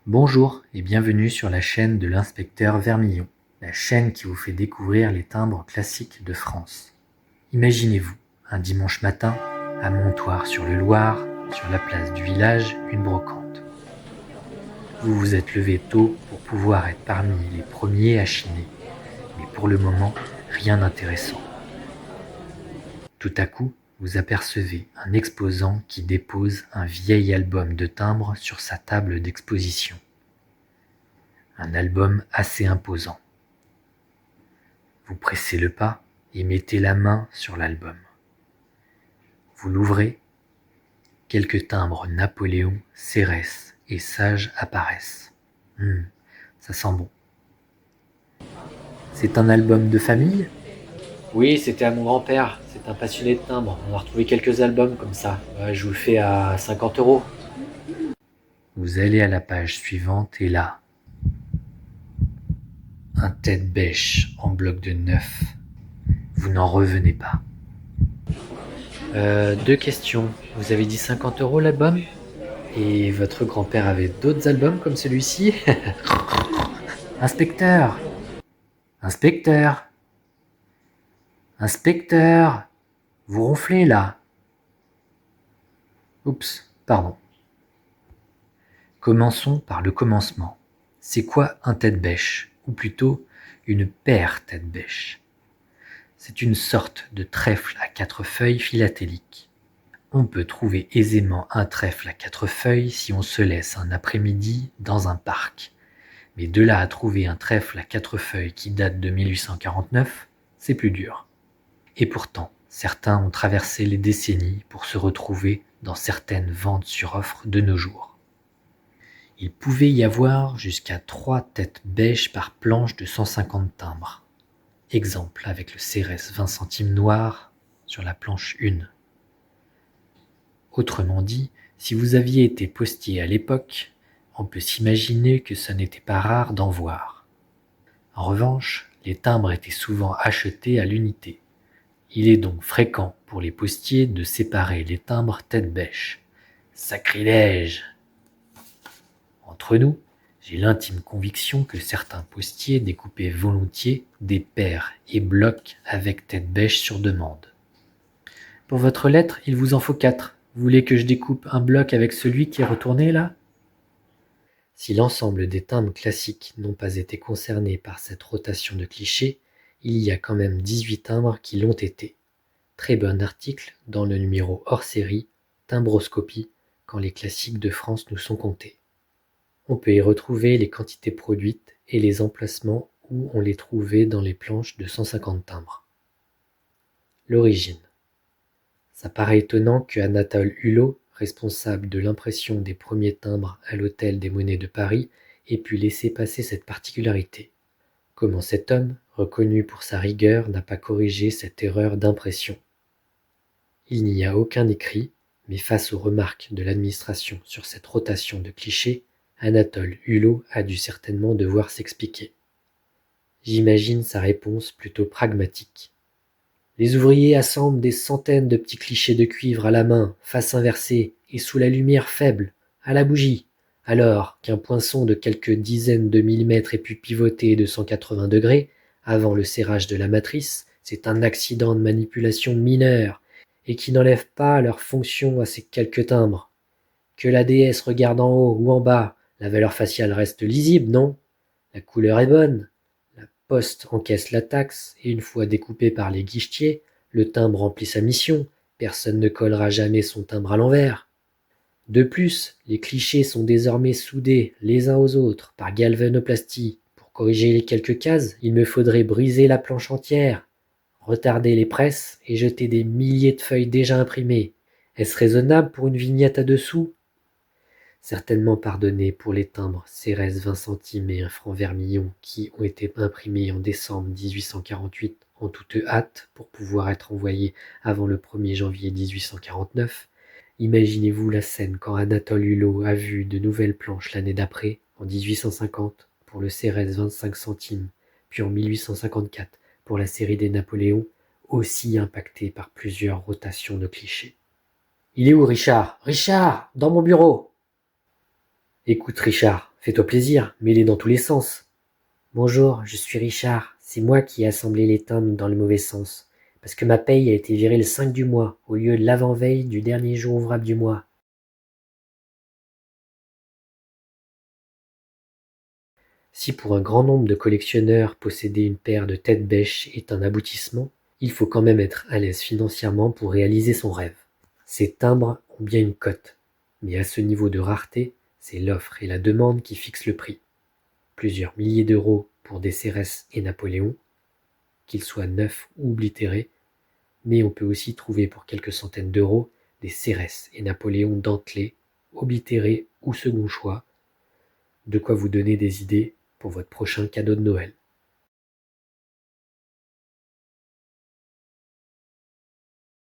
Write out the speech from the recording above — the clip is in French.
Bonjour et bienvenue sur la chaîne de l'inspecteur Vermillon, la chaîne qui vous fait découvrir les timbres classiques de France. Imaginez-vous, un dimanche matin, à Montoire-sur-le-Loir, sur la place du village, une brocante. Vous vous êtes levé tôt pour pouvoir être parmi les premiers à chiner, mais pour le moment, rien d'intéressant. Tout à coup, vous apercevez un exposant qui dépose un vieil album de timbres sur sa table d'exposition. Un album assez imposant. Vous pressez le pas et mettez la main sur l'album. Vous l'ouvrez, quelques timbres Napoléon, Cérès et Sage apparaissent. Ça sent bon. C'est un album de famille ? Oui, c'était à mon grand-père. C'est un passionné de timbres. On a retrouvé quelques albums comme ça. Je vous le fais à 50 €. Vous allez à la page suivante et là, un tête-bêche en bloc de 9. Vous n'en revenez pas. Deux questions. Vous avez dit 50 € l'album ? Et votre grand-père avait d'autres albums comme celui-ci ? Inspecteur ! Inspecteur ! Inspecteur ! Vous ronflez là. Oups, pardon. Commençons par le commencement. C'est quoi un tête-bêche ? Ou plutôt, une paire tête-bêche ? C'est une sorte de trèfle à 4 feuilles philatéliques. On peut trouver aisément un trèfle à 4 feuilles si on se laisse un après-midi dans un parc. Mais de là à trouver un trèfle à 4 feuilles qui date de 1849, c'est plus dur. Et pourtant, certains ont traversé les décennies pour se retrouver dans certaines ventes sur offre de nos jours. Il pouvait y avoir jusqu'à 3 têtes bêches par planche de 150 timbres. Exemple avec le Cérès 20 centimes noir sur la planche 1. Autrement dit, si vous aviez été postier à l'époque, on peut s'imaginer que ce n'était pas rare d'en voir. En revanche, les timbres étaient souvent achetés à l'unité. Il est donc fréquent pour les postiers de séparer les timbres tête-bêche. Sacrilège ! Entre nous, j'ai l'intime conviction que certains postiers découpaient volontiers des paires et blocs avec tête-bêche sur demande. Pour votre lettre, il vous en faut 4. Vous voulez que je découpe un bloc avec celui qui est retourné là ? Si l'ensemble des timbres classiques n'ont pas été concernés par cette rotation de clichés, il y a quand même 18 timbres qui l'ont été. Très bon article dans le numéro hors série Timbroscopie quand les classiques de France nous sont comptés. On peut y retrouver les quantités produites et les emplacements où on les trouvait dans les planches de 150 timbres. L'origine. Ça paraît étonnant que Anatole Hulot, responsable de l'impression des premiers timbres à l'Hôtel des Monnaies de Paris, ait pu laisser passer cette particularité. Comment cet homme, reconnu pour sa rigueur, n'a pas corrigé cette erreur d'impression ? Il n'y a aucun écrit, mais face aux remarques de l'administration sur cette rotation de clichés, Anatole Hulot a dû certainement devoir s'expliquer. J'imagine sa réponse plutôt pragmatique. Les ouvriers assemblent des centaines de petits clichés de cuivre à la main, face inversée, et sous la lumière faible, à la bougie, alors qu'un poinçon de quelques dizaines de millimètres ait pu pivoter de 180 degrés, avant le serrage de la matrice, c'est un accident de manipulation mineur, et qui n'enlève pas leur fonction à ces quelques timbres. Que la déesse regarde en haut ou en bas, la valeur faciale reste lisible, non ? La couleur est bonne. La poste encaisse la taxe, et une fois découpé par les guichetiers, le timbre remplit sa mission. Personne ne collera jamais son timbre à l'envers. De plus, les clichés sont désormais soudés les uns aux autres par galvanoplastie. Pour corriger les quelques cases, il me faudrait briser la planche entière, retarder les presses et jeter des milliers de feuilles déjà imprimées. Est-ce raisonnable pour une vignette à 2 sous ? Certainement pardonné pour les timbres Cérès 20 centimes et 1 franc Vermillon qui ont été imprimés en décembre 1848 en toute hâte pour pouvoir être envoyés avant le 1er janvier 1849. Imaginez-vous la scène quand Anatole Hulot a vu de nouvelles planches l'année d'après, en 1850, pour le Cérès 25 centimes, puis en 1854 pour la série des Napoléons, aussi impactée par plusieurs rotations de clichés. « Il est où Richard ? Richard, dans mon bureau !» Écoute, Richard, fais-toi plaisir, mets-les dans tous les sens. Bonjour, je suis Richard. C'est moi qui ai assemblé les timbres dans le mauvais sens. Parce que ma paye a été virée le 5 du mois, au lieu de l'avant-veille du dernier jour ouvrable du mois. Si pour un grand nombre de collectionneurs posséder une paire de têtes bêches est un aboutissement, il faut quand même être à l'aise financièrement pour réaliser son rêve. Ces timbres ont bien une cote, mais à ce niveau de rareté, c'est l'offre et la demande qui fixent le prix. Plusieurs milliers d'euros pour des Cérès et Napoléon, qu'ils soient neufs ou oblitérés, mais on peut aussi trouver pour quelques centaines d'euros des Cérès et Napoléon dentelés, oblitérés ou second choix, de quoi vous donner des idées pour votre prochain cadeau de Noël.